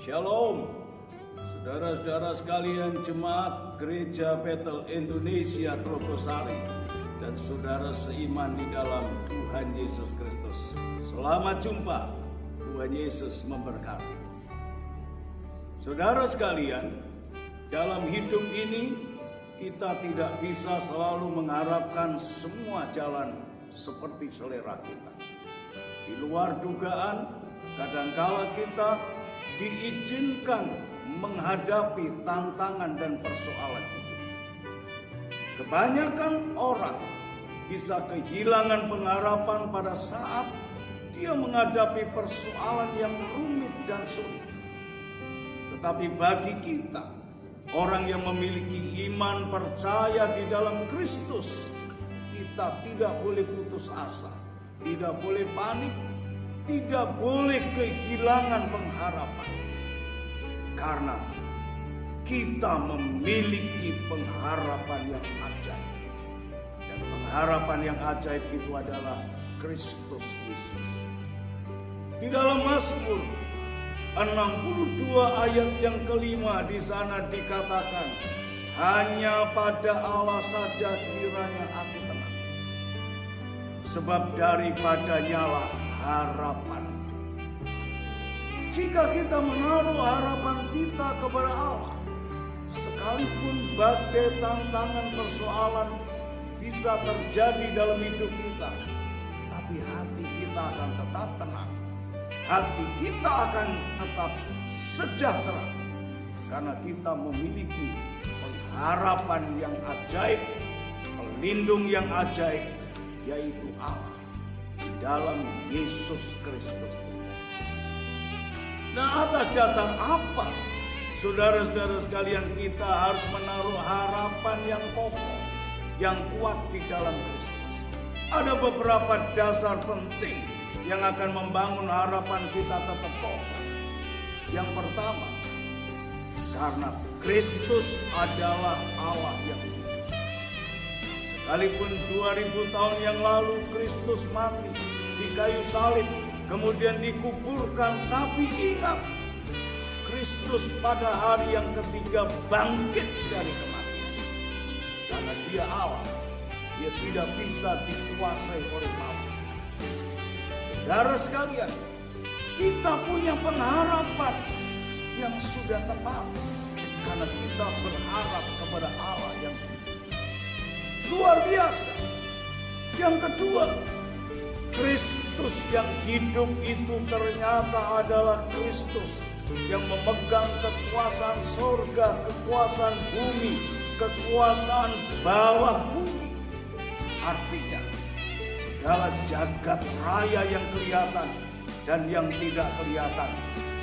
Shalom, saudara-saudara sekalian jemaat Gereja Bethel Indonesia Trogosari dan saudara seiman di dalam Tuhan Yesus Kristus. Selamat jumpa, Tuhan Yesus memberkati. Saudara sekalian, dalam hidup ini kita tidak bisa selalu mengharapkan semua jalan seperti selera kita. Di luar dugaan, kadangkala kita diizinkan menghadapi tantangan dan persoalan hidup. Kebanyakan orang bisa kehilangan pengharapan pada saat dia menghadapi persoalan yang rumit dan sulit. Tetapi bagi kita, orang yang memiliki iman percaya di dalam Kristus, kita tidak boleh putus asa, tidak boleh panik, tidak boleh kehilangan pengharapan. Karena kita memiliki pengharapan yang ajaib. Dan pengharapan yang ajaib itu adalah Kristus Yesus. Di dalam Mazmur 62 ayat yang kelima di sana dikatakan, hanya pada Allah saja kiranya aku tenang. Sebab daripadanya lah harapan. Jika kita menaruh harapan kita kepada Allah, sekalipun badai, tantangan, persoalan bisa terjadi dalam hidup kita, tapi hati kita akan tetap tenang. Hati kita akan tetap sejahtera karena kita memiliki pengharapan yang ajaib, pelindung yang ajaib, yaitu Allah dalam Yesus Kristus. Nah, atas dasar apa, saudara-saudara sekalian, kita harus menaruh harapan yang kokoh, yang kuat di dalam Kristus? Ada beberapa dasar penting yang akan membangun harapan kita tetap kokoh. Yang pertama, karena Kristus adalah Allah yang hidup. Sekalipun 2000 tahun yang lalu Kristus mati di kayu salib, kemudian dikuburkan, tapi ingat, Kristus pada hari yang ketiga bangkit dari kematian. Karena dia Allah, dia tidak bisa dikuasai oleh maut. Saudara sekalian, kita punya pengharapan yang sudah tepat karena kita berharap kepada Allah yang hidup. Luar biasa. Yang kedua, Kristus yang hidup itu ternyata adalah Kristus yang memegang kekuasaan surga, kekuasaan bumi, kekuasaan bawah bumi. Artinya, segala jagat raya yang kelihatan dan yang tidak kelihatan,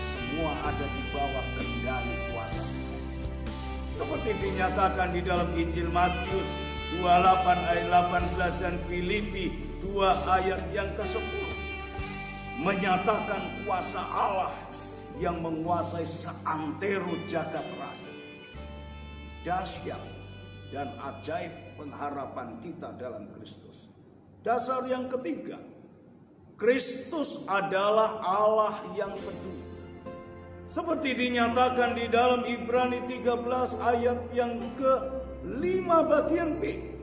semua ada di bawah kendali kuasa. Seperti dinyatakan di dalam Injil Matius 28 ayat 18 dan Filipi 2 ayat yang ke-10. Menyatakan kuasa Allah yang menguasai seantero jagat raya. Dahsyat dan ajaib pengharapan kita dalam Kristus. Dasar yang ketiga, Kristus adalah Allah yang peduli. Seperti dinyatakan di dalam Ibrani 13 ayat yang ke-5 bagian B.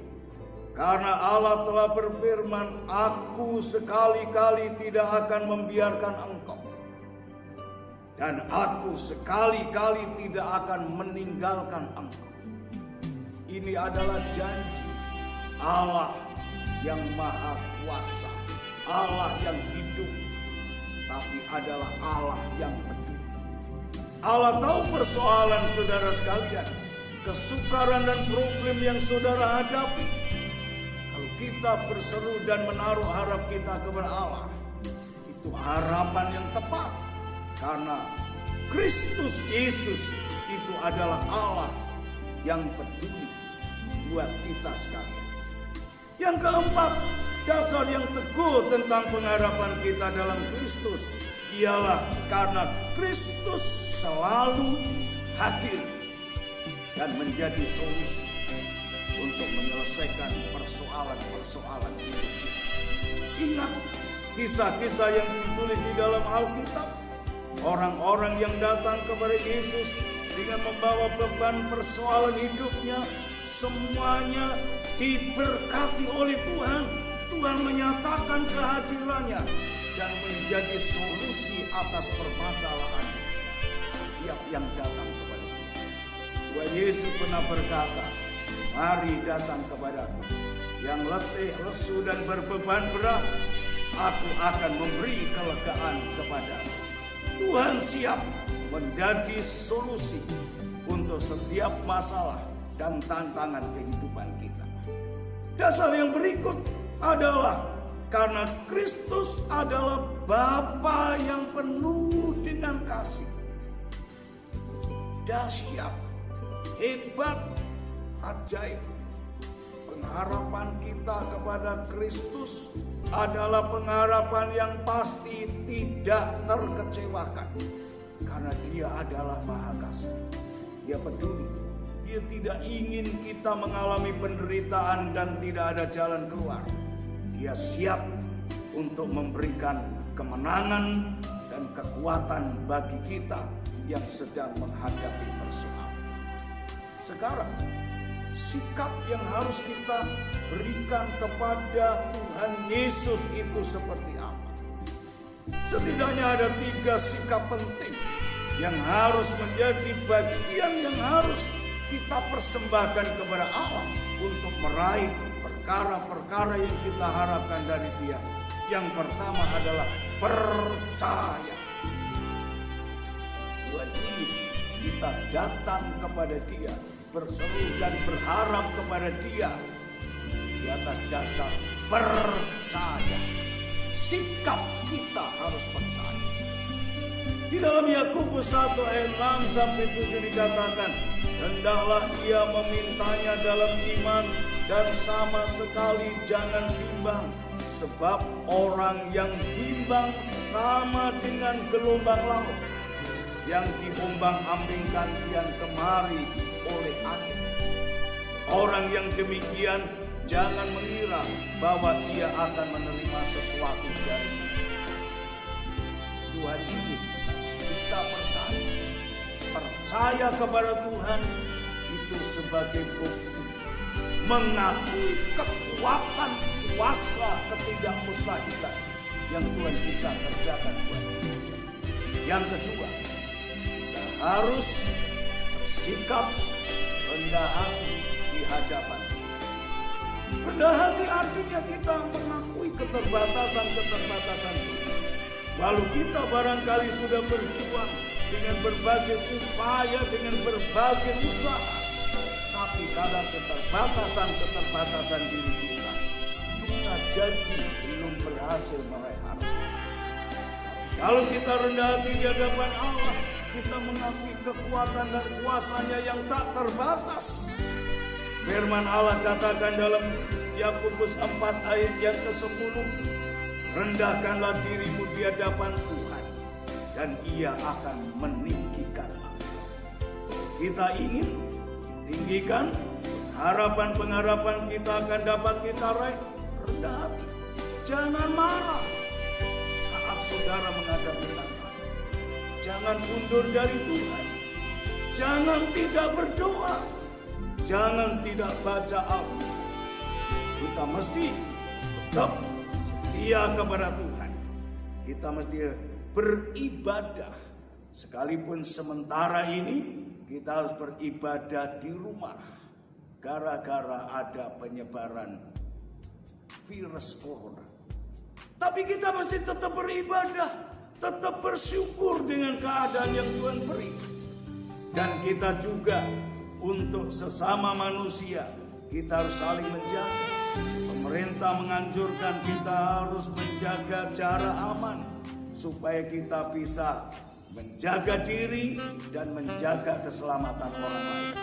Karena Allah telah berfirman, aku sekali-kali tidak akan membiarkan engkau. Dan aku sekali-kali tidak akan meninggalkan engkau. Ini adalah janji Allah yang maha kuasa, Allah yang hidup, tapi adalah Allah yang peduli. Allah tahu persoalan saudara sekalian, kesukaran dan problem yang saudara hadapi. Kalau kita berseru dan menaruh harap kita kepada Allah, itu harapan yang tepat. Karena Kristus Yesus itu adalah Allah yang peduli buat kita sekalian. Yang keempat, dasar yang teguh tentang pengharapan kita dalam Kristus ialah karena Kristus selalu hadir dan menjadi solusi untuk menyelesaikan persoalan-persoalan hidup. Ingat kisah-kisah yang ditulis di dalam Alkitab. Orang-orang yang datang kepada Yesus dengan membawa beban persoalan hidupnya, semuanya diberkati oleh Tuhan. Tuhan menyatakan kehadirannya dan menjadi solusi atas permasalahan setiap yang datang kepada Tuhan. Tuhan Yesus pernah berkata, "Mari datang kepadaku, yang letih, lesu dan berbeban berat, aku akan memberi kelegaan kepadamu." Tuhan siap menjadi solusi untuk setiap masalah dan tantangan kehidupan kita. Dasar yang berikut adalah karena Kristus adalah Bapa yang penuh dengan kasih. Dahsyat, hebat, ajaib. Pengharapan kita kepada Kristus adalah pengharapan yang pasti tidak terkecewakan. Karena Dia adalah Maha Kasih. Dia peduli. Dia tidak ingin kita mengalami penderitaan dan tidak ada jalan keluar. Dia siap untuk memberikan kemenangan dan kekuatan bagi kita yang sedang menghadapi persoalan. Sekarang, sikap yang harus kita berikan kepada Tuhan Yesus itu seperti apa? Setidaknya ada 3 sikap penting yang harus menjadi bagian yang harus kita persembahkan kepada Allah untuk meraih perkara-perkara yang kita harapkan dari Dia. Yang pertama adalah percaya. Tuhan ingin kita datang kepada Dia, berseru dan berharap kepada Dia di atas dasar percaya. Sikap kita harus percaya. Di dalam Yakobus 1 ayat 6 sampai 7 dikatakan, "Hendaklah ia memintanya dalam iman dan sama sekali jangan bimbang, sebab orang yang bimbang sama dengan gelombang laut yang diombang-ambingkan kian kemari oleh angin. Orang yang demikian jangan mengira bahwa ia akan menerima sesuatu dari Tuhan." Ini kita percaya kepada Tuhan itu sebagai bukti mengakui kekuatan kuasa ketidakmustahilan yang Tuhan bisa kerjakan buat kita. Yang kedua, kita harus bersikap rendah hati di hadapan Tuhan. Rendah hati artinya kita mengakui keterbatasan Tuhan. Lalu kita barangkali sudah berjuang dengan berbagai upaya, dengan berbagai usaha. Tapi kadang keterbatasan diri kita bisa jadi belum berhasil meraih harapan. Kalau kita rendah hati di hadapan Allah, kita mengakui kekuatan dan kuasanya yang tak terbatas. Firman Allah katakan dalam Yakobus 4 ayat yang ke-10, "Rendahkanlah dirimu di hadapan Tuhan, dan Ia akan meninggikan engkau." Kita ingin tinggikan, harapan-pengharapan kita akan dapat kita raih. Rendah hati, jangan marah saat saudara menghadapi tantangan. Jangan mundur dari Tuhan, jangan tidak berdoa, jangan tidak baca Alkitab. Kita mesti tetap setia kepada Tuhan. Kita mesti beribadah. Sekalipun sementara ini kita harus beribadah di rumah. Gara-gara ada penyebaran virus corona. Tapi kita mesti tetap beribadah. Tetap bersyukur dengan keadaan yang Tuhan beri. Dan kita juga untuk sesama manusia, kita harus saling menjaga. Pemerintah menganjurkan kita harus menjaga jarak aman supaya kita bisa menjaga diri dan menjaga keselamatan orang lain.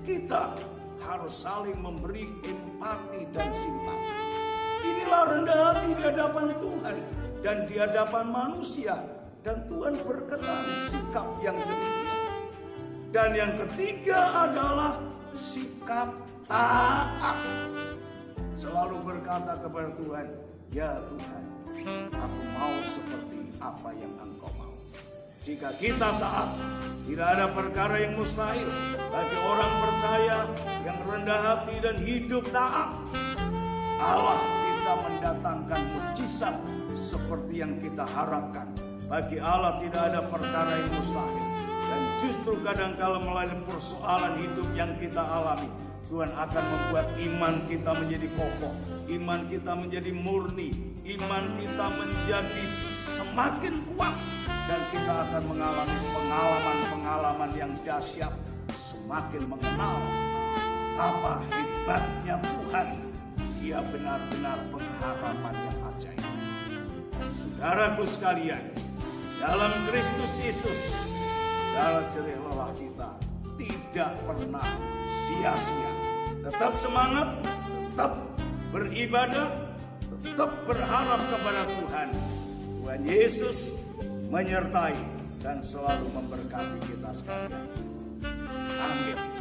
Kita harus saling memberi empati dan simpati. Inilah rendah hati di hadapan Tuhan dan di hadapan manusia, dan Tuhan berkenan sikap yang demikian. Dan yang ketiga adalah sikap taat. Selalu berkata kepada Tuhan, "Ya Tuhan, aku mau seperti apa yang Engkau mau." Jika kita taat, tidak ada perkara yang mustahil bagi orang percaya yang rendah hati dan hidup taat. Allah bisa mendatangkan mujizat seperti yang kita harapkan. Bagi Allah tidak ada perkara yang mustahil. Dan justru kadang-kala melalui persoalan hidup yang kita alami, Tuhan akan membuat iman kita menjadi kokoh, iman kita menjadi murni, iman kita menjadi semakin kuat, dan kita akan mengalami pengalaman-pengalaman yang dahsyat, semakin mengenal apa hebatnya Tuhan. Dia benar-benar pengharapan yang ajaib. Saudaraku sekalian, dalam Kristus Yesus, segala jerih lelah kita tidak pernah sia-sia. Tetap semangat, tetap beribadah, tetap berharap kepada Tuhan. Tuhan Yesus menyertai dan selalu memberkati kita sekalian. Amin.